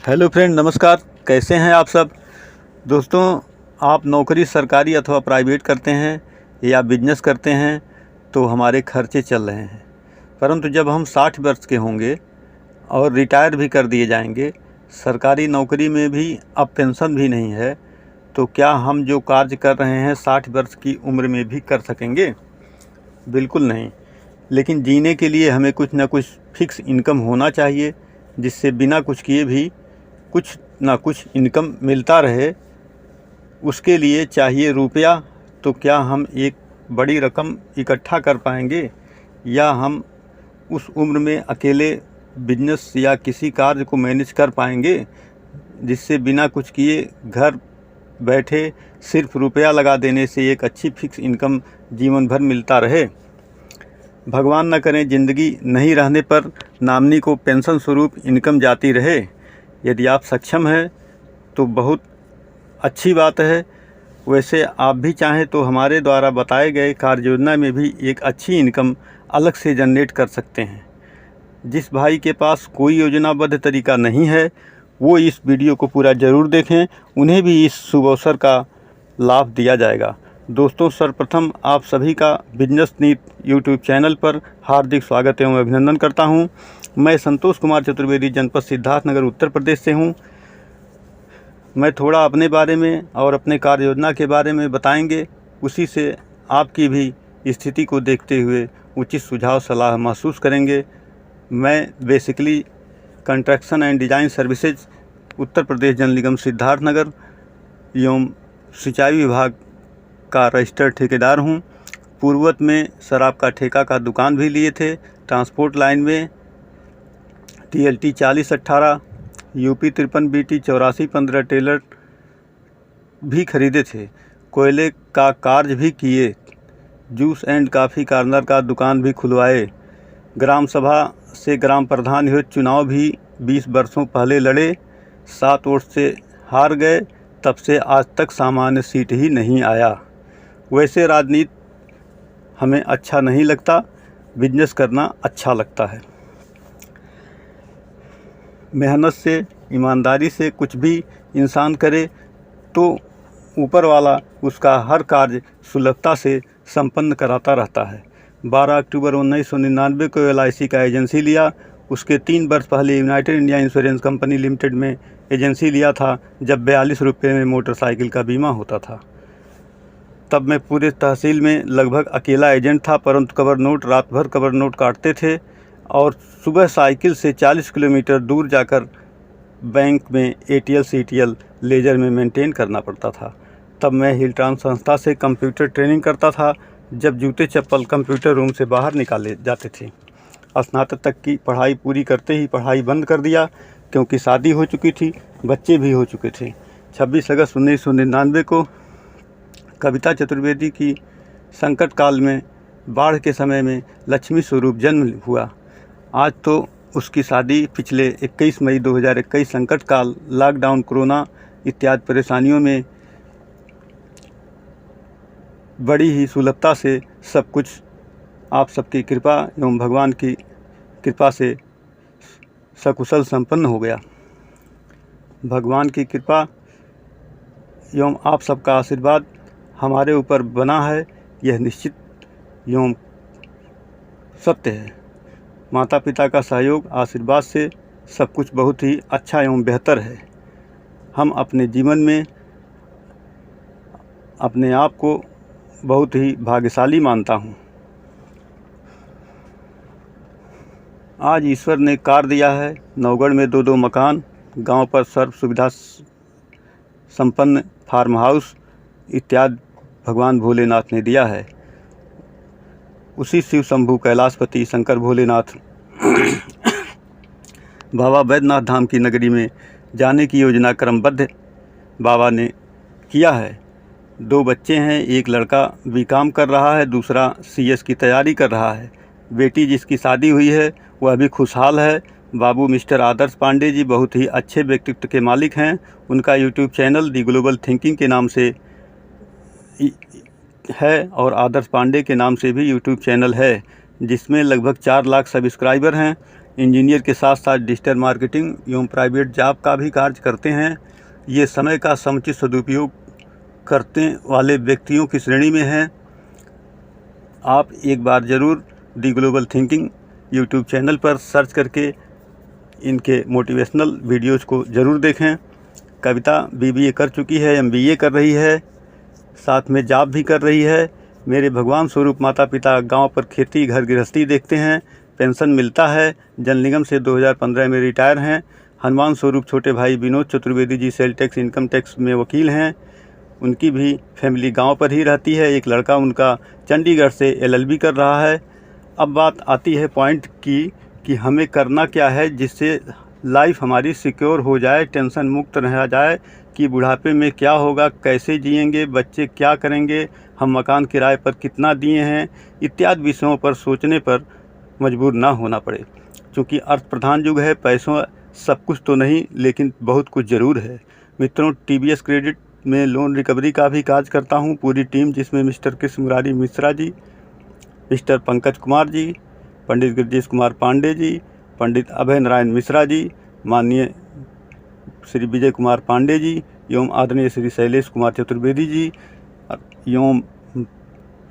Hello friend, नमस्कार। कैसे हैं आप सब दोस्तों। आप नौकरी सरकारी अथवा प्राइवेट करते हैं या बिजनेस करते हैं तो हमारे खर्चे चल रहे हैं, परंतु जब हम 60 वर्ष के होंगे और रिटायर भी कर दिए जाएंगे, सरकारी नौकरी में भी अब पेंशन भी नहीं है, तो क्या हम जो कार्य कर रहे हैं 60 वर्ष की उम्र में भी कर सकेंगे? बिल्कुल नहीं। लेकिन जीने के लिए हमें कुछ ना कुछ फिक्स इनकम होना चाहिए, जिससे बिना कुछ किए भी कुछ ना कुछ इनकम मिलता रहे। उसके लिए चाहिए रुपया। तो क्या हम एक बड़ी रकम इकट्ठा कर पाएंगे, या हम उस उम्र में अकेले बिजनेस या किसी कार्य को मैनेज कर पाएंगे, जिससे बिना कुछ किए घर बैठे सिर्फ रुपया लगा देने से एक अच्छी फिक्स इनकम जीवन भर मिलता रहे? भगवान न करें ज़िंदगी नहीं रहने पर नॉमिनी को पेंशन स्वरूप इनकम जाती रहे। यदि आप सक्षम हैं तो बहुत अच्छी बात है। वैसे आप भी चाहें तो हमारे द्वारा बताए गए कार्य योजना में भी एक अच्छी इनकम अलग से जनरेट कर सकते हैं। जिस भाई के पास कोई योजनाबद्ध तरीका नहीं है, वो इस वीडियो को पूरा ज़रूर देखें, उन्हें भी इस शुभ अवसर का लाभ दिया जाएगा। दोस्तों, सर्वप्रथम आप सभी का बिजनेस नीति यूट्यूब चैनल पर हार्दिक स्वागत एवं अभिनंदन करता हूं। मैं संतोष कुमार चतुर्वेदी, जनपद सिद्धार्थनगर, उत्तर प्रदेश से हूं। मैं थोड़ा अपने बारे में और अपने कार्य योजना के बारे में बताएंगे, उसी से आपकी भी स्थिति को देखते हुए उचित सुझाव सलाह महसूस करेंगे। मैं basically construction and design services Uttar Pradesh Jal Nigam Siddharthnagar एवं सिंचाई विभाग का रजिस्टर्ड ठेकेदार हूं। पूर्वत में शराब का ठेका का दुकान भी लिए थे। ट्रांसपोर्ट लाइन में TLT 4018, UP 53 BT 8415 टेलर भी खरीदे थे। कोयले का कार्य भी किए। जूस एंड कॉफ़ी कॉर्नर का दुकान भी खुलवाए। ग्राम सभा से ग्राम प्रधान हुए चुनाव भी 20 वर्षों पहले लड़े। 7 वोट से हार गए। तब से आज तक सामान्य सीट ही नहीं आया। वैसे राजनीति हमें अच्छा नहीं लगता, बिजनेस करना अच्छा लगता है। मेहनत से, ईमानदारी से कुछ भी इंसान करे तो ऊपर वाला उसका हर कार्य सुलभता से संपन्न कराता रहता है। 12 अक्टूबर 1999 को LIC का एजेंसी लिया। उसके 3 वर्ष पहले United India insurance company limited में एजेंसी लिया था, जब 42 रुपये में मोटरसाइकिल का बीमा होता था। तब मैं पूरे तहसील में लगभग अकेला एजेंट था, परंतु कवर नोट, रात भर कवर नोट काटते थे और सुबह साइकिल से 40 किलोमीटर दूर जाकर बैंक में ATL CTL लेजर में मेंटेन करना पड़ता था। तब मैं हिलट्रॉन संस्था से कंप्यूटर ट्रेनिंग करता था, जब जूते चप्पल कंप्यूटर रूम से बाहर निकाले जाते थे। स्नातक तक की पढ़ाई पूरी करते ही पढ़ाई बंद कर दिया, क्योंकि शादी हो चुकी थी, बच्चे भी हो चुके थे। 26 अगस्त 1999 को कविता चतुर्वेदी की संकट काल में, बाढ़ के समय में लक्ष्मी स्वरूप जन्म हुआ। आज तो उसकी शादी पिछले 21 मई 2021 संकट काल, लॉकडाउन, कोरोना इत्यादि परेशानियों में बड़ी ही सुलभता से सब कुछ आप सबकी कृपा एवं भगवान की कृपा से सकुशल संपन्न हो गया। भगवान की कृपा एवं आप सबका आशीर्वाद हमारे ऊपर बना है, यह निश्चित एवं सत्य है। माता पिता का सहयोग, आशीर्वाद से सब कुछ बहुत ही अच्छा एवं बेहतर है। हम अपने जीवन में अपने आप को बहुत ही भाग्यशाली मानता हूँ। आज ईश्वर ने कार दिया है, नौगढ़ में 2-2 मकान, गांव पर सर्व सुविधा संपन्न फार्म हाउस इत्यादि भगवान भोलेनाथ ने दिया है। उसी शिव शंभू कैलाशपति शंकर भोलेनाथ बाबा बैद्यनाथ धाम की नगरी में जाने की योजना क्रमबद्ध बाबा ने किया है। 2 बच्चे हैं, एक लड़का BCom कर रहा है, दूसरा CS की तैयारी कर रहा है। बेटी जिसकी शादी हुई है वह भी खुशहाल है। बाबू मिस्टर आदर्श पांडे जी बहुत ही अच्छे व्यक्तित्व के मालिक हैं। उनका YouTube चैनल दी ग्लोबल थिंकिंग के नाम से है और आदर्श पांडे के नाम से भी YouTube चैनल है, जिसमें लगभग 4 लाख सब्सक्राइबर हैं। इंजीनियर के साथ साथ डिजिटल मार्केटिंग एवं प्राइवेट जॉब का भी कार्य करते हैं। ये समय का समुचित सदुपयोग करने वाले व्यक्तियों की श्रेणी में हैं। आप एक बार ज़रूर दी ग्लोबल थिंकिंग यूट्यूब चैनल पर सर्च करके इनके मोटिवेशनल वीडियोज़ को ज़रूर देखें। कविता BBA कर चुकी है, MBA कर रही है, साथ में जॉब भी कर रही है। मेरे भगवान स्वरूप माता पिता गांव पर खेती घर गृहस्थी देखते हैं, पेंशन मिलता है। जल निगम से 2015 में रिटायर हैं। हनुमान स्वरूप छोटे भाई Vinod Chaturvedi ji sale tax income tax में वकील हैं। उनकी भी फैमिली गांव पर ही रहती है। एक लड़का उनका चंडीगढ़ से LLB कर रहा है। अब बात आती है पॉइंट की कि हमें करना क्या है जिससे लाइफ हमारी सिक्योर हो जाए, टेंशन मुक्त रह जाए कि बुढ़ापे में क्या होगा, कैसे जिएंगे, बच्चे क्या करेंगे, हम मकान किराए पर कितना दिए हैं, इत्यादि विषयों पर सोचने पर मजबूर ना होना पड़े। क्योंकि अर्थ प्रधान युग है, पैसों सब कुछ तो नहीं लेकिन बहुत कुछ ज़रूर है। मित्रों, TVS क्रेडिट में लोन रिकवरी का भी कार्य करता हूँ। पूरी टीम जिसमें मिस्टर कृष्ण मुरारी मिश्रा जी, मिस्टर पंकज कुमार जी, पंडित गिरिजेश कुमार पांडे जी, पंडित अभय नारायण मिश्रा जी, माननीय श्री विजय कुमार पांडे जी एवं आदरणीय श्री शैलेश कुमार चतुर्वेदी जी एवं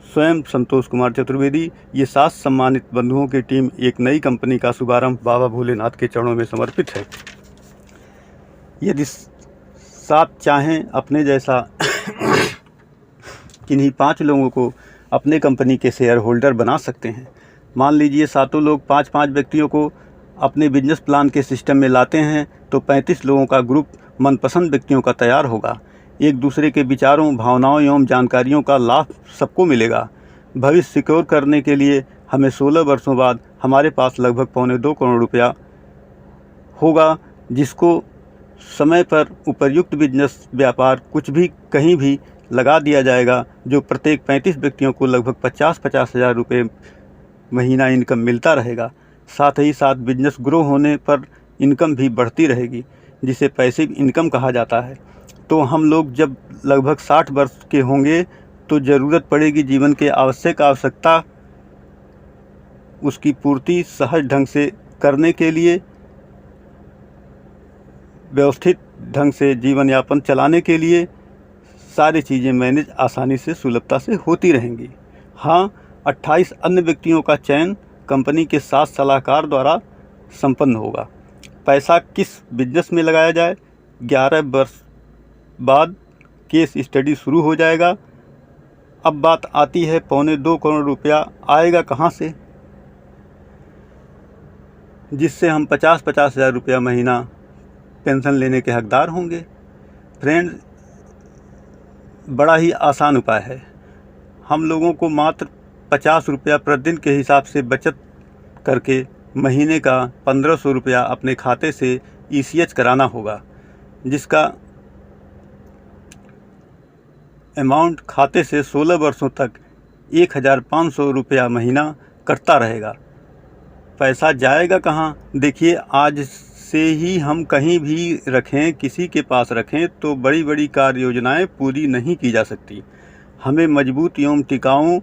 स्वयं संतोष कुमार चतुर्वेदी, ये 7 सम्मानित बंधुओं की टीम एक नई कंपनी का शुभारंभ बाबा भोलेनाथ के चरणों में समर्पित है। यदि 7 चाहें अपने जैसा किन्हीं 5 लोगों को अपने कंपनी के शेयर होल्डर बना सकते हैं। मान लीजिए 7 लोग 5-5 व्यक्तियों को अपने बिजनेस प्लान के सिस्टम में लाते हैं तो 35 लोगों का ग्रुप मनपसंद व्यक्तियों का तैयार होगा। एक दूसरे के विचारों, भावनाओं एवं जानकारियों का लाभ सबको मिलेगा। भविष्य सिक्योर करने के लिए हमें 16 वर्षों बाद हमारे पास लगभग 1.25 करोड़ रुपया होगा, जिसको समय पर उपयुक्त बिजनेस व्यापार कुछ भी कहीं भी लगा दिया जाएगा, जो प्रत्येक 35 व्यक्तियों को लगभग 50-50 हज़ार रुपये महीना इनकम मिलता रहेगा। साथ ही साथ बिजनेस ग्रो होने पर इनकम भी बढ़ती रहेगी, जिसे पैसिव इनकम कहा जाता है। तो हम लोग जब लगभग 60 वर्ष के होंगे तो ज़रूरत पड़ेगी जीवन के आवश्यकता उसकी पूर्ति सहज ढंग से करने के लिए, व्यवस्थित ढंग से जीवन यापन चलाने के लिए सारी चीज़ें मैनेज आसानी से सुलभता से होती रहेंगी। हाँ, 28 अन्य व्यक्तियों का चयन कंपनी के 7 सलाहकार द्वारा संपन्न होगा। पैसा किस बिजनेस में लगाया जाए, 11 वर्ष बाद केस स्टडी शुरू हो जाएगा। अब बात आती है 1.25 करोड़ रुपया आएगा कहाँ से, जिससे हम 50-50 हज़ार रुपया महीना पेंशन लेने के हकदार होंगे। फ्रेंड्स, बड़ा ही आसान उपाय है। हम लोगों को मात्र 50 रुपया प्रतिदिन के हिसाब से बचत करके महीने का 1500 रुपया अपने खाते से ECH कराना होगा, जिसका अमाउंट खाते से 16 वर्षों तक 1500 रुपया महीना कटता रहेगा। पैसा जाएगा कहाँ? देखिए, आज से ही हम कहीं भी रखें, किसी के पास रखें तो बड़ी बड़ी कार्य योजनाएँ पूरी नहीं की जा सकती। हमें मजबूत एवं टिकाऊ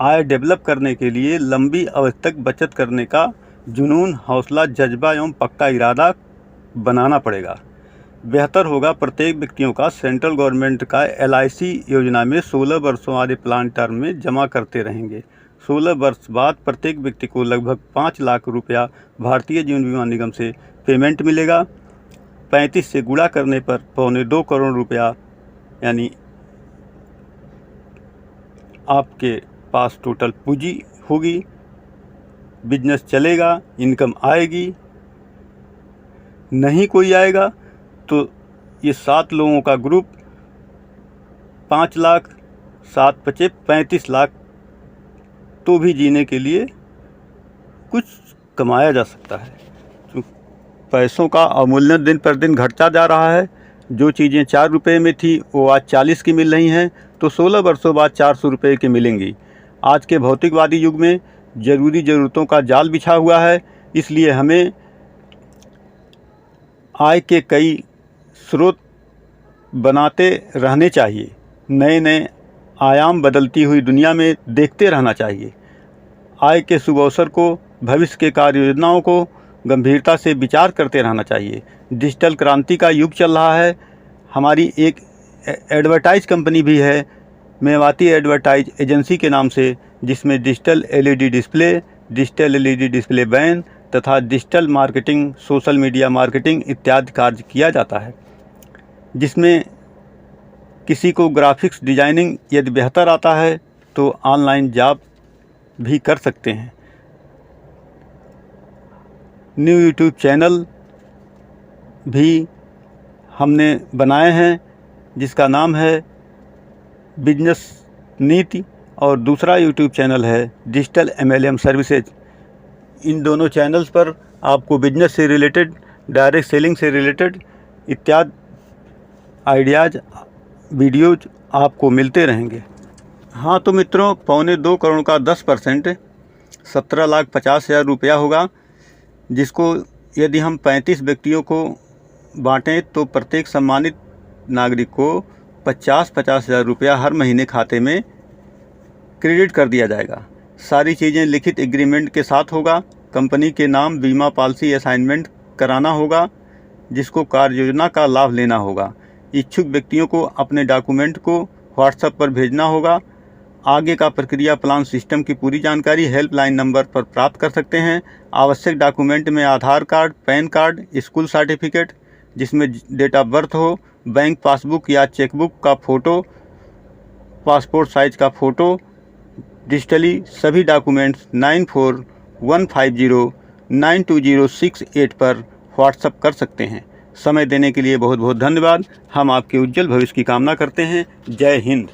आय डेवलप करने के लिए लंबी अवधि तक बचत करने का जुनून, हौसला, जज्बा एवं पक्का इरादा बनाना पड़ेगा। बेहतर होगा प्रत्येक व्यक्तियों का सेंट्रल गवर्नमेंट का LIC योजना में 16 वर्षों वाले प्लान टर्म में जमा करते रहेंगे। 16 वर्ष बाद प्रत्येक व्यक्ति को लगभग 5 लाख रुपया भारतीय जीवन बीमा निगम से पेमेंट मिलेगा। 35 से गुणा करने पर 1.25 करोड़ रुपया यानी आपके पास टोटल पूंजी होगी। बिजनेस चलेगा, इनकम आएगी। नहीं कोई आएगा तो ये 7 लोगों का ग्रुप 5 लाख 7-5 35 लाख तो भी जीने के लिए कुछ कमाया जा सकता है। तो पैसों का अवमूल्यन दिन पर दिन घटता जा रहा है। जो चीज़ें 4 रुपये में थी वो आज 40 की मिल रही हैं, तो 16 वर्षों बाद 400 रुपये की मिलेंगी। आज के भौतिकवादी युग में ज़रूरी ज़रूरतों का जाल बिछा हुआ है, इसलिए हमें आय के कई स्रोत बनाते रहने चाहिए। नए नए आयाम बदलती हुई दुनिया में देखते रहना चाहिए। आय के शुभ अवसर को, भविष्य के कार्य योजनाओं को गंभीरता से विचार करते रहना चाहिए। डिजिटल क्रांति का युग चल रहा है। हमारी एक एडवर्टाइज कंपनी भी है, मेवाती एडवर्टाइज एजेंसी के नाम से, जिसमें डिजिटल एलईडी डिस्प्ले बैन तथा digital marketing, social media marketing इत्यादि कार्य किया जाता है। जिसमें किसी को ग्राफिक्स डिजाइनिंग यदि बेहतर आता है तो ऑनलाइन जॉब भी कर सकते हैं। न्यू यूट्यूब चैनल भी हमने बनाए हैं जिसका नाम है बिजनेस नीति, और दूसरा यूट्यूब चैनल है डिजिटल MLM सर्विसेज। इन दोनों चैनल्स पर आपको बिजनेस से रिलेटेड, डायरेक्ट सेलिंग से रिलेटेड इत्यादि आइडियाज़, वीडियोज आपको मिलते रहेंगे। हाँ तो मित्रों, 2.25 करोड़ का 10% 17,50,000 रुपया होगा, जिसको यदि हम 35 व्यक्तियों को बांटें तो प्रत्येक सम्मानित नागरिक को 50,000 रुपया हर महीने खाते में क्रेडिट कर दिया जाएगा। सारी चीज़ें लिखित एग्रीमेंट के साथ होगा। कंपनी के नाम बीमा पॉलिसी असाइनमेंट कराना होगा, जिसको कार्य योजना का लाभ लेना होगा। इच्छुक व्यक्तियों को अपने डॉक्यूमेंट को व्हाट्सएप पर भेजना होगा। आगे का प्रक्रिया प्लान सिस्टम की पूरी जानकारी हेल्पलाइन नंबर पर प्राप्त कर सकते हैं। आवश्यक डॉक्यूमेंट में Aadhaar card, PAN card, school certificate जिसमें डेट ऑफ बर्थ हो, बैंक पासबुक या चेकबुक का फ़ोटो, पासपोर्ट साइज का फ़ोटो, डिजिटली सभी डॉक्यूमेंट्स 9415092068 पर व्हाट्सएप कर सकते हैं। समय देने के लिए बहुत बहुत धन्यवाद। हम आपके उज्जवल भविष्य की कामना करते हैं। जय हिंद।